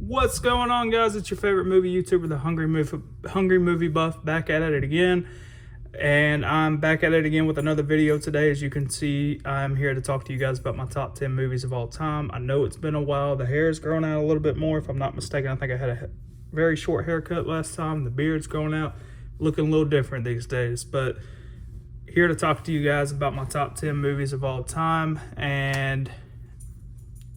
What's going on, guys? It's your favorite movie YouTuber, the Hungry Movie Buff, back at it again. And I'm back at it again with another video today. As you can see, I'm here to talk to you guys about my top 10 movies of all time. I know it's been a while. The hair's grown out a little bit more, if I'm not mistaken. I think I had a very short haircut last time. The beard's grown out, looking a little different these days. But here to talk to you guys about my top 10 movies of all time. And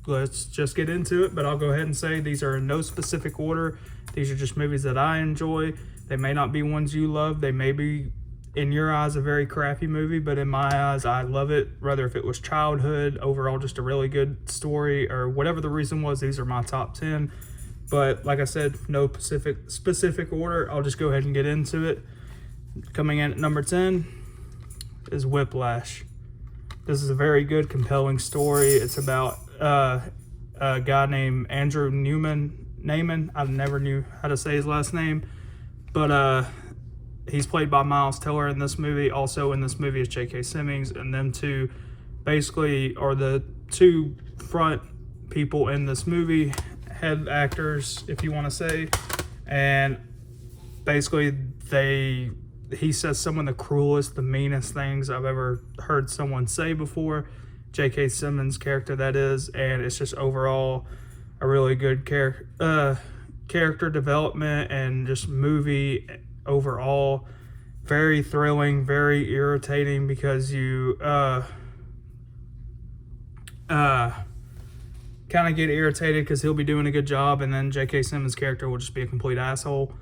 let's just get into it. But I'll go ahead and say these are in no specific order. These are just movies that I enjoy. They may not be ones you love. They may be, in your eyes, a very crappy movie, but in my eyes, I love it. Whether if it was childhood, overall just a really good story, or whatever the reason was, these are my top 10. But like I said, no specific order. I'll just go ahead and get into it. Coming in at number 10 is Whiplash. This is a very good, compelling story. It's about a guy named Andrew Naaman. I never knew how to say his last name, but he's played by Miles Teller in this movie. Also in this movie is J.K. Simmons, and them two basically are the two front people in this movie, head actors, if you want to say. And basically he says some of the cruelest, the meanest things I've ever heard someone say before. J.K. Simmons' character, that is. And it's just overall a really good character development and just movie overall. Very thrilling, very irritating, because you kind of get irritated because he'll be doing a good job and then J.K. Simmons' character will just be a complete asshole.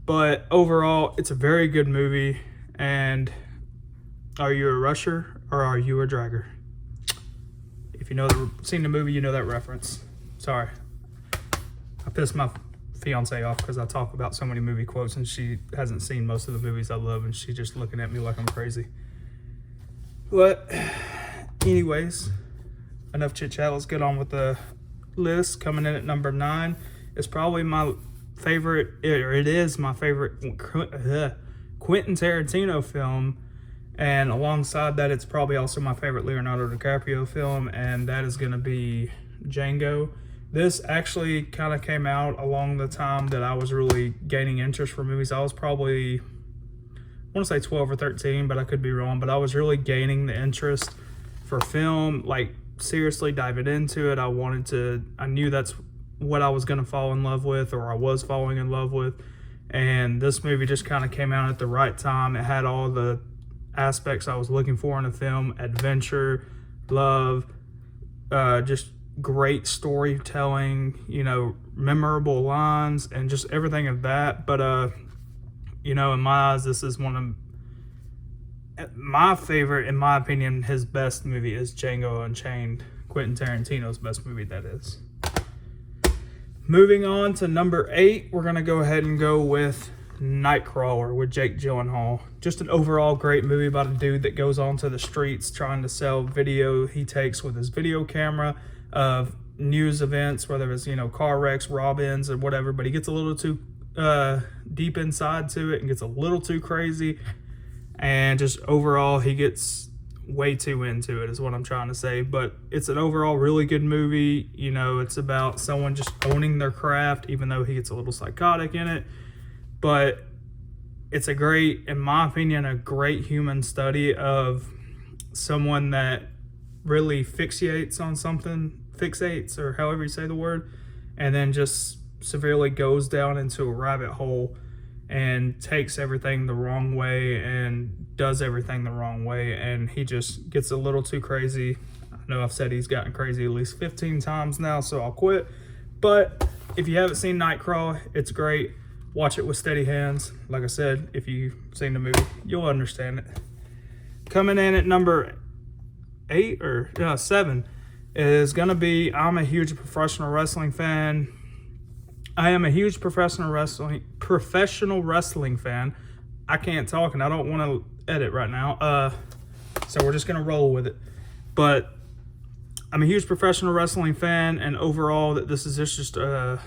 But overall, it's a very good movie. And are you a rusher or are you a dragger? If you know seen the movie, you know that reference. Sorry, I pissed my fiance off because I talk about so many movie quotes and she hasn't seen most of the movies I love, and she's just looking at me like I'm crazy. But anyways, enough chit chat. Let's get on with the list. Coming in at number 9 is probably my favorite, or it is my favorite Quentin Tarantino film. And alongside that, it's probably also my favorite Leonardo DiCaprio film, and that is going to be Django. This actually kind of came out along the time that I was really gaining interest for movies. I was probably, I want to say 12 or 13, but I could be wrong. But I was really gaining the interest for film, like seriously diving into it. I knew that's what I was going to fall in love with, or I was falling in love with. And this movie just kind of came out at the right time. It had all the aspects I was looking for in a film: adventure, love, just great storytelling, memorable lines, and just everything of that. But in my eyes, this is one of my favorite, in my opinion. His best movie is Django Unchained. Quentin Tarantino's best movie, that is. Moving on to number 8, we're gonna go ahead and go with Nightcrawler with Jake Gyllenhaal. Just an overall great movie about a dude that goes onto the streets trying to sell video he takes with his video camera of news events, whether it's car wrecks, rob-ins, or whatever. But he gets a little too deep inside to it and gets a little too crazy, and just overall he gets way too into it, is what I'm trying to say. But it's an overall really good movie. It's about someone just owning their craft, even though he gets a little psychotic in it. But it's a great, in my opinion, a great human study of someone that really fixates on something, or however you say the word, and then just severely goes down into a rabbit hole and takes everything the wrong way and does everything the wrong way. And he just gets a little too crazy. I know I've said he's gotten crazy at least 15 times now, so I'll quit. But if you haven't seen Nightcrawler, it's great. Watch it with steady hands. Like I said, if you've seen the movie, you'll understand it. Coming in at number 7 is going to be, I'm a huge professional wrestling fan. I am a huge professional wrestling fan. I can't talk and I don't want to edit right now. So we're just going to roll with it. But I'm a huge professional wrestling fan, and overall that this is just a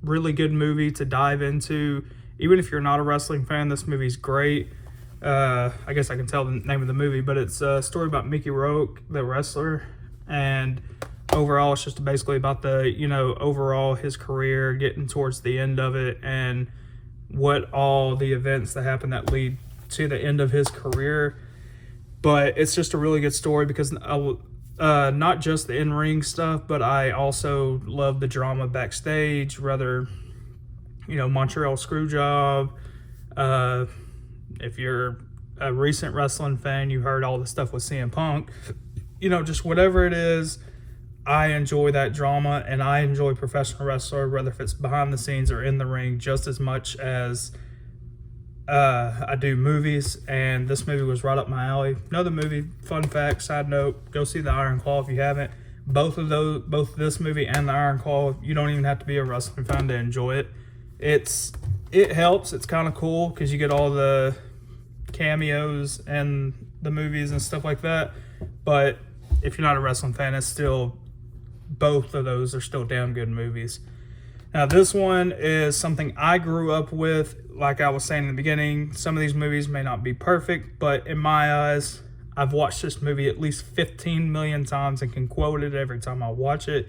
really good movie to dive into. Even if you're not a wrestling fan, this movie's great. I guess I can tell the name of the movie, but it's a story about Mickey Rourke, the wrestler, and overall, it's just basically about the, overall his career, getting towards the end of it, and what all the events that happen that lead to the end of his career. But it's just a really good story because not just the in-ring stuff, but I also love the drama backstage, rather, Montreal Screwjob. If you're a recent wrestling fan, you heard all the stuff with CM Punk. Just whatever it is, I enjoy that drama, and I enjoy professional wrestler, whether if it's behind the scenes or in the ring, just as much as I do movies. And this movie was right up my alley. Another movie, fun fact, side note, go see the Iron Claw if you haven't. Both this movie and the Iron Claw, you don't even have to be a wrestling fan to enjoy it. It helps. It's kind of cool because you get all the cameos and the movies and stuff like that. But if you're not a wrestling fan, it's still, both of those are still damn good movies. Now, this one is something I grew up with. Like I was saying in the beginning, some of these movies may not be perfect, but in my eyes, I've watched this movie at least 15 million times and can quote it every time I watch it.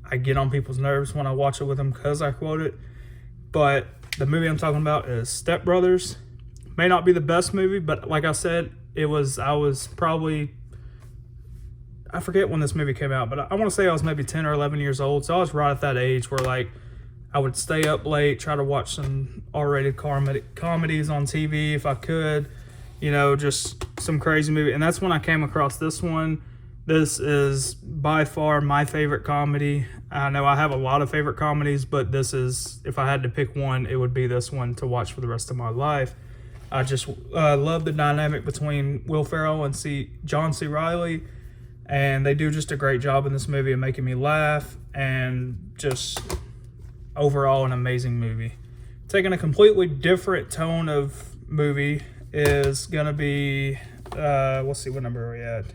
I get on people's nerves when I watch it with them because I quote it. But the movie I'm talking about is Step Brothers. May not be the best movie, but like I said, I was probably, I forget when this movie came out, but I want to say I was maybe 10 or 11 years old. So I was right at that age where, like, I would stay up late, try to watch some R-rated comedies on TV if I could, just some crazy movie. And that's when I came across this one. This is by far my favorite comedy. I know I have a lot of favorite comedies, but this is, if I had to pick one, it would be this one to watch for the rest of my life. I just love the dynamic between Will Ferrell and John C. Reilly. And they do just a great job in this movie of making me laugh, and just overall an amazing movie. Taking a completely different tone of movie is going to be, let's see, what number are we at?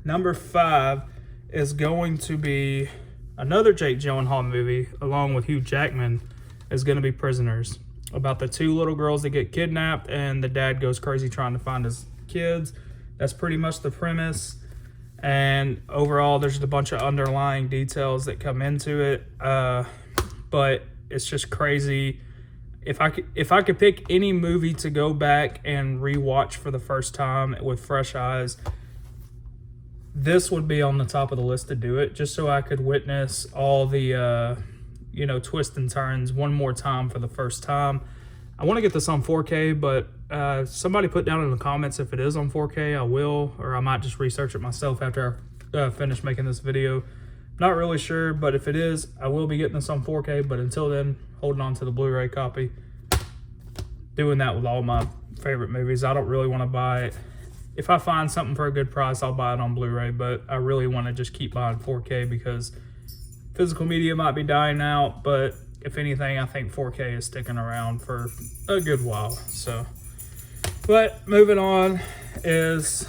Number 5 is going to be another Jake Gyllenhaal movie, along with Hugh Jackman, is going to be Prisoners. About the 2 little girls that get kidnapped, and the dad goes crazy trying to find his kids. That's pretty much the premise. And overall, there's a bunch of underlying details that come into it. But it's just crazy. If I could pick any movie to go back and rewatch for the first time with fresh eyes, this would be on the top of the list to do it, just so I could witness all the twists and turns one more time for the first time. I want to get this on 4K, but somebody put down in the comments if it is on 4K. I will, or I might just research it myself after I finish making this video. Not really sure, but if it is, I will be getting this on 4K. But until then, holding on to the Blu-ray copy. Doing that with all my favorite movies. I don't really want to buy it. If I find something for a good price, I'll buy it on Blu-ray, but I really want to just keep buying 4K because physical media might be dying out, but if anything, I think 4K is sticking around for a good while. So, but moving on is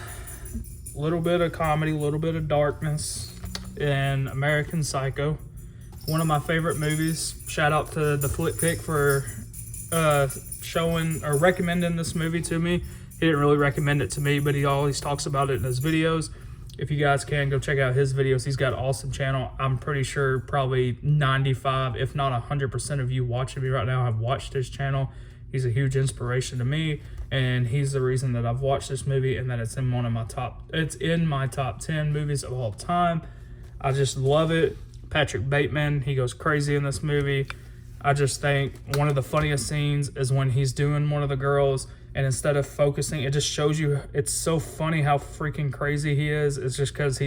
a little bit of comedy, a little bit of darkness in American Psycho. One of my favorite movies. Shout out to the Flick Pick for showing or recommending this movie to me. He didn't really recommend it to me, but he always talks about it in his videos. If you guys can, go check out his videos. He's got an awesome channel. I'm pretty sure probably 95, if not 100% of you watching me right now have watched his channel. He's a huge inspiration to me, and he's the reason that I've watched this movie and that it's in my top 10 movies of all time. I just love it. Patrick Bateman, he goes crazy in this movie. I just think one of the funniest scenes is when he's doing one of the girls, and instead of focusing, it just shows you, it's so funny how freaking crazy he is. It's just because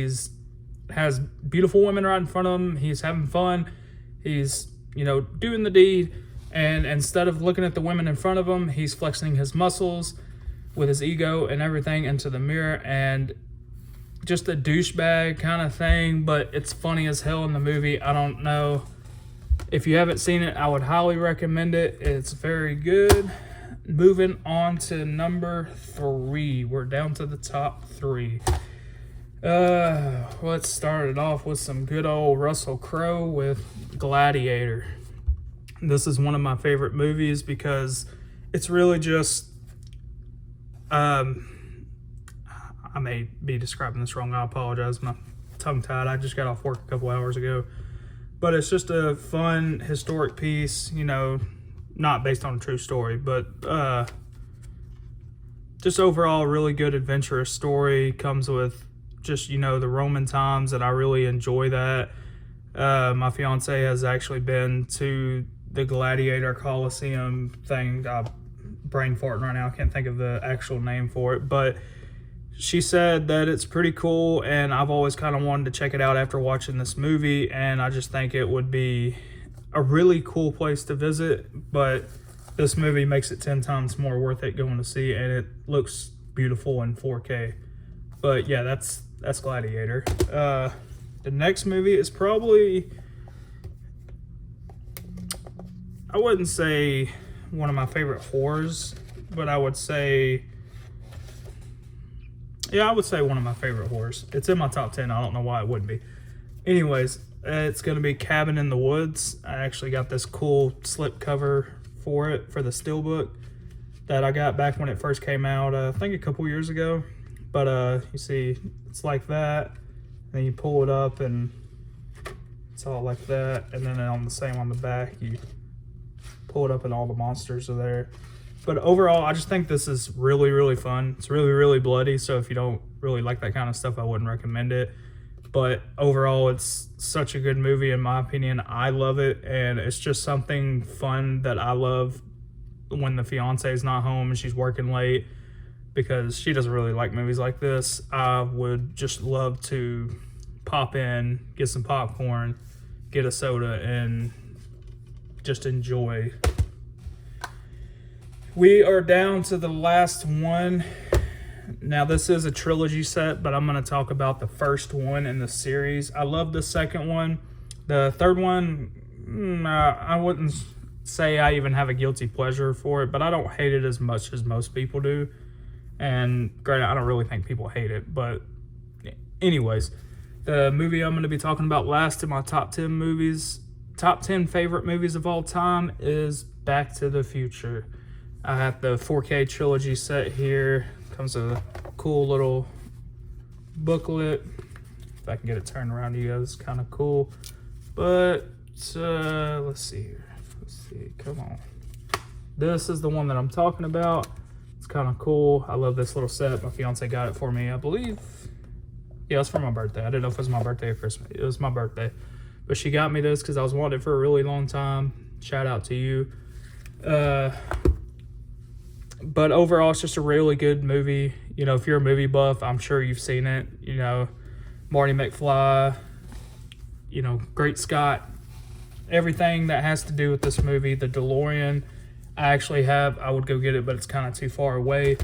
has beautiful women right in front of him. He's having fun. He's, doing the deed. And instead of looking at the women in front of him, he's flexing his muscles with his ego and everything into the mirror. And just a douchebag kind of thing, but it's funny as hell in the movie. I don't know. If you haven't seen it, I would highly recommend it. It's very good. Moving on to number 3. We're down to the top 3. Let's start it off with some good old Russell Crowe with Gladiator. This is one of my favorite movies because it's really just, I may be describing this wrong. I apologize. My tongue-tied. I just got off work a couple hours ago. But it's just a fun, historic piece, you know, not based on a true story, but just overall really good adventurous story. Comes with just, you know, the Roman times, and I really enjoy that. My fiance has actually been to the Gladiator Coliseum thing. I'm brain farting right now. I can't think of the actual name for it, but she said that it's pretty cool, and I've always kind of wanted to check it out after watching this movie, and I just think it would be a really cool place to visit, but this movie makes it 10 times more worth it going to see, and it looks beautiful in 4K. But yeah, that's Gladiator. The next movie is probably, I wouldn't say one of my favorite horrors, but I would say, yeah, I would say one of my favorite horrors. It's in my top 10. I don't know why it wouldn't be. Anyways, it's going to be Cabin in the Woods. I actually got this cool slipcover for it, for the steelbook, that I got back when it first came out, I think a couple years ago. But you see, it's like that. Then you pull it up, and it's all like that. And then on the same on the back, you pull it up, and all the monsters are there. But overall, I just think this is really, really fun. It's really, really bloody, so if you don't really like that kind of stuff, I wouldn't recommend it. But overall, it's such a good movie, in my opinion. I love it, and it's just something fun that I love when the fiance is not home and she's working late, because she doesn't really like movies like this. I would just love to pop in, get some popcorn, get a soda, and just enjoy. We are down to the last one. Now, this is a trilogy set, but I'm going to talk about the first one in the series. I love the second one. The third one, I wouldn't say I even have a guilty pleasure for it, but I don't hate it as much as most people do. And granted, I don't really think people hate it, but anyways, the movie I'm going to be talking about last in my top 10 movies, top 10 favorite movies of all time, is Back to the Future. I have the 4K trilogy set here. Comes with a cool little booklet. If I can get it turned around to you guys, it's kind of cool. But let's see here. Let's see. Come on. This is the one that I'm talking about. It's kind of cool. I love this little set. My fiance got it for me, I believe. Yeah, it's for my birthday. I didn't know if it was my birthday or Christmas. It was my birthday. But she got me this because I was wanting it for a really long time. Shout out to you. But overall, it's just a really good movie. You know, if you're a movie buff, I'm sure you've seen it. You know, Marty McFly, you know, Great Scott, everything that has to do with this movie. The DeLorean, I would go get it, but it's kind of too far away.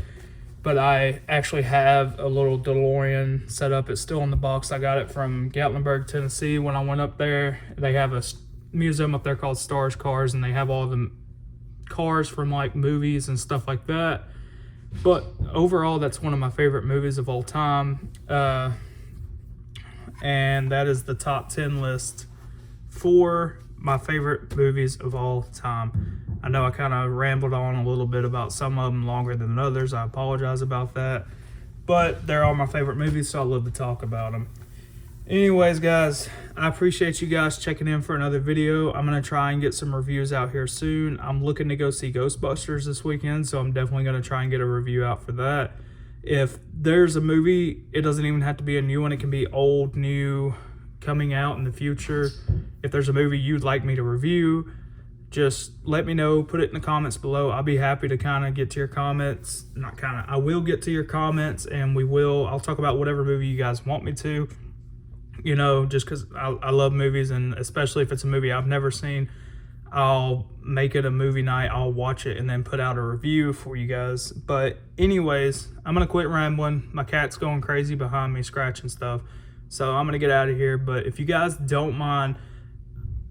But I actually have a little DeLorean set up. It's still in the box. I got it from Gatlinburg, Tennessee. When I went up there, they have a museum up there called Stars Cars, and they have all the cars from like movies and stuff like that. But overall, that's one of my favorite movies of all time, and that is the top 10 list for my favorite movies of all time. I know I kind of rambled on a little bit about some of them longer than others. I apologize about that, but they're all my favorite movies, so I love to talk about them. Anyways, guys, I appreciate you guys checking in for another video. I'm going to try and get some reviews out here soon. I'm looking to go see Ghostbusters this weekend, so I'm definitely going to try and get a review out for that. If there's a movie, it doesn't even have to be a new one. It can be old, new, coming out in the future. If there's a movie you'd like me to review, just let me know. Put it in the comments below. I'll be happy to kind of get to your comments. I will get to your comments, and I'll talk about whatever movie you guys want me to. You know, just because I love movies, and especially if it's a movie I've never seen, I'll make it a movie night. I'll watch it and then put out a review for you guys. But anyways, I'm going to quit rambling. My cat's going crazy behind me, scratching stuff. So I'm going to get out of here. But if you guys don't mind,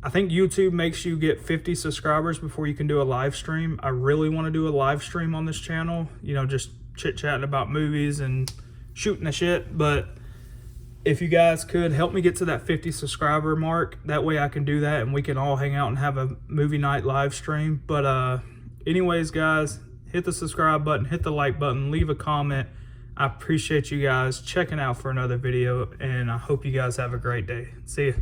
I think YouTube makes you get 50 subscribers before you can do a live stream. I really want to do a live stream on this channel. You know, just chit-chatting about movies and shooting the shit. But if you guys could help me get to that 50 subscriber mark, that way I can do that and we can all hang out and have a movie night live stream. But anyways, guys, hit the subscribe button, hit the like button, leave a comment. I appreciate you guys checking out for another video, and I hope you guys have a great day. See ya.